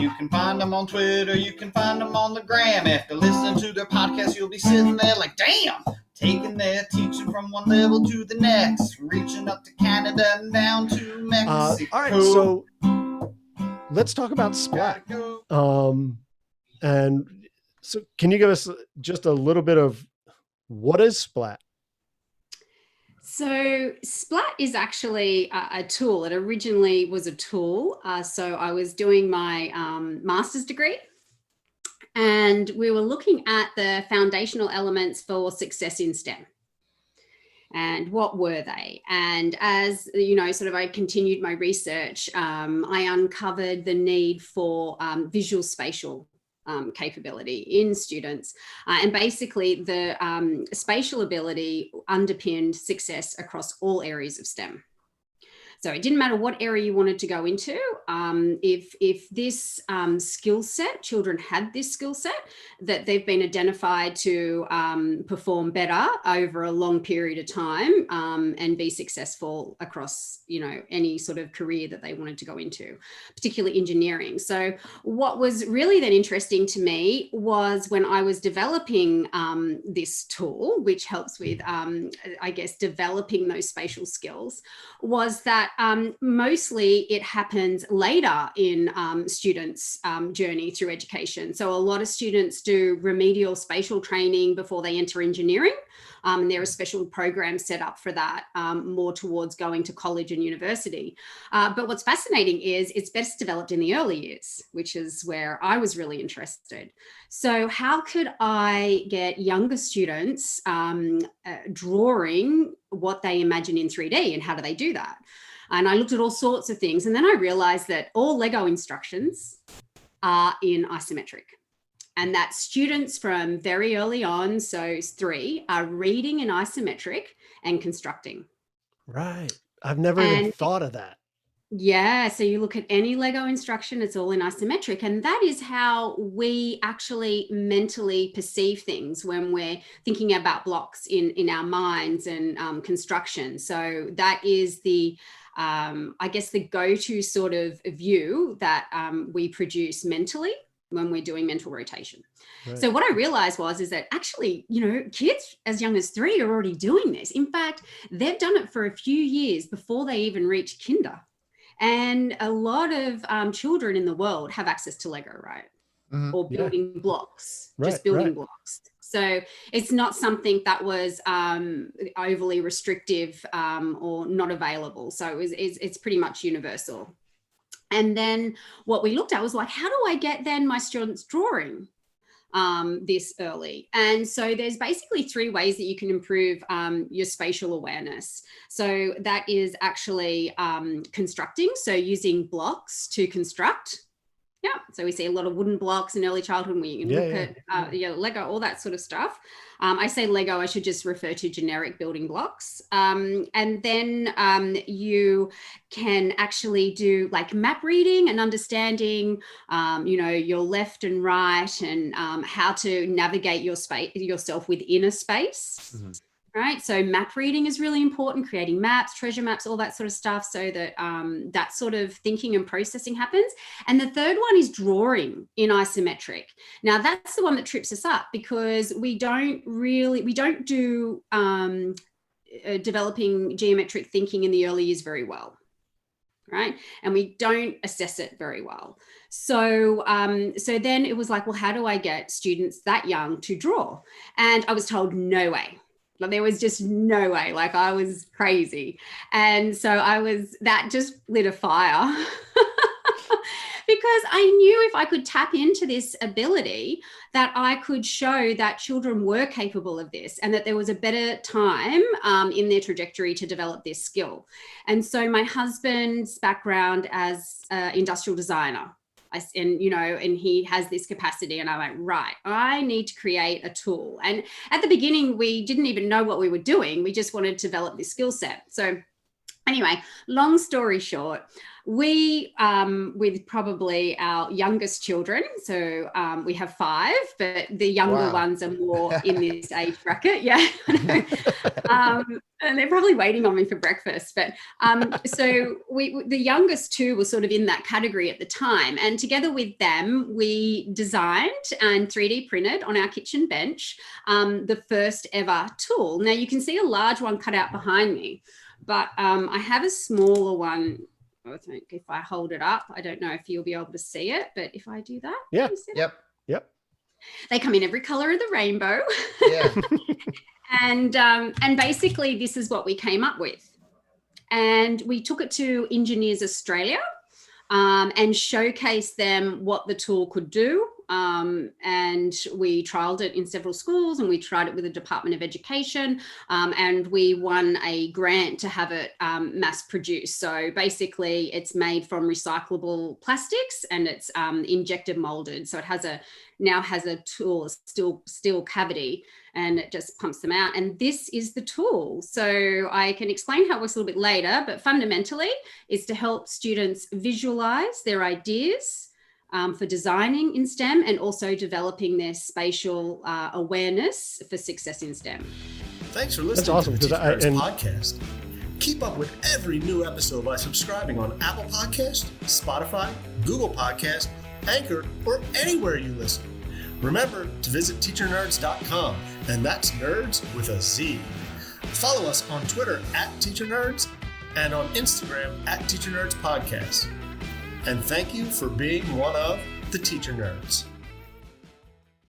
You can find them on Twitter, you can find them on the gram. After listening to their podcast, you'll be sitting there like, damn, taking their teaching from one level to the next, reaching up to Canada and down to Mexico. All right, so let's talk about Splat. And so can you give us just a little bit of what is Splat? So Splat is actually a tool. It originally was a tool. So I was doing my master's degree, and we were looking at the foundational elements for success in STEM. And what were they? And as you know, sort of I continued my research, I uncovered the need for visual spatial capability in students. And basically the spatial ability underpinned success across all areas of STEM. So it didn't matter what area you wanted to go into. If this skill set, children had this skill set, that they've been identified to perform better over a long period of time and be successful across, you know, any sort of career that they wanted to go into, particularly engineering. So what was really then interesting to me was when I was developing this tool, which helps with, I guess, developing those spatial skills, was that mostly it happens later in students' journey through education. So a lot of students do remedial spatial training before they enter engineering. And there are special programs set up for that, more towards going to college and university. But what's fascinating is it's best developed in the early years, which is where I was really interested. So how could I get younger students drawing what they imagine in 3D, and how do they do that? And I looked at all sorts of things. And then I realized that all Lego instructions are in isometric, and that students from very early on, so 3, are reading in isometric and constructing. Right. I've never even thought of that. Yeah. So you look at any Lego instruction, it's all in isometric. And that is how we actually mentally perceive things when we're thinking about blocks in our minds and construction. So that is the I guess the go-to sort of view that we produce mentally when we're doing mental rotation. Right. So what I realized is that actually, you know, kids as young as 3 are already doing this. In fact, they've done it for a few years before they even reach kinder. And a lot of children in the world have access to Lego, right? Mm-hmm. Or building blocks, just building blocks. So it's not something that was overly restrictive or not available. So it's pretty much universal. And then what we looked at was like, how do I get then my students drawing this early? And so there's basically 3 ways that you can improve your spatial awareness. So that is actually constructing, so using blocks to construct. Yeah, so we see a lot of wooden blocks in early childhood. We look at Lego, all that sort of stuff. I say Lego, I should just refer to generic building blocks. And then you can actually do like map reading and understanding, you know, your left and right, and how to navigate your space, yourself within a space. Mm-hmm. Right. So map reading is really important, creating maps, treasure maps, all that sort of stuff, so that that sort of thinking and processing happens. And the third one is drawing in isometric. Now, that's the one that trips us up, because we don't do developing geometric thinking in the early years very well. Right. And we don't assess it very well. So, so then it was like, well, how do I get students that young to draw? And I was told, no way. Like, there was just no way. Like, I was crazy. And so that just lit a fire because I knew if I could tap into this ability, that I could show that children were capable of this, and that there was a better time in their trajectory to develop this skill. And so my husband's background as an industrial designer, and he has this capacity, and I'm like, right, I need to create a tool. And at the beginning, we didn't even know what we were doing. We just wanted to develop this skill set. So Anyway, long story short, we, with probably our youngest children, so we have 5, but the younger Wow. ones are more in this age bracket. Yeah. And they're probably waiting on me for breakfast. But so the youngest 2 were sort of in that category at the time. And together with them, we designed and 3D printed on our kitchen bench the first ever tool. Now you can see a large one cut out behind me, but I have a smaller one. I think if I hold it up, I don't know if you'll be able to see it, but if I do that, Yeah. can you see Yep. Yep. they come in every color of the rainbow. Yeah. And basically this is what we came up with. And we took it to Engineers Australia and showcased them what the tool could do. And we trialed it in several schools, and we tried it with the Department of Education, and we won a grant to have it mass produced. So basically it's made from recyclable plastics, and it's injected molded. So it now has a tool, a steel cavity, and it just pumps them out. And this is the tool. So I can explain how it works a little bit later, but fundamentally it's to help students visualize their ideas for designing in STEM, and also developing their spatial awareness for success in STEM. Thanks for listening awesome, to the because Teacher Nerds podcast. Keep up with every new episode by subscribing on Apple Podcast, Spotify, Google Podcast, Anchor, or anywhere you listen. Remember to visit teachernerds.com, and that's nerds with a Z. Follow us on Twitter @TeacherNerds and on Instagram @TeacherNerdsPodcast. And thank you for being one of the Teacher Nerds.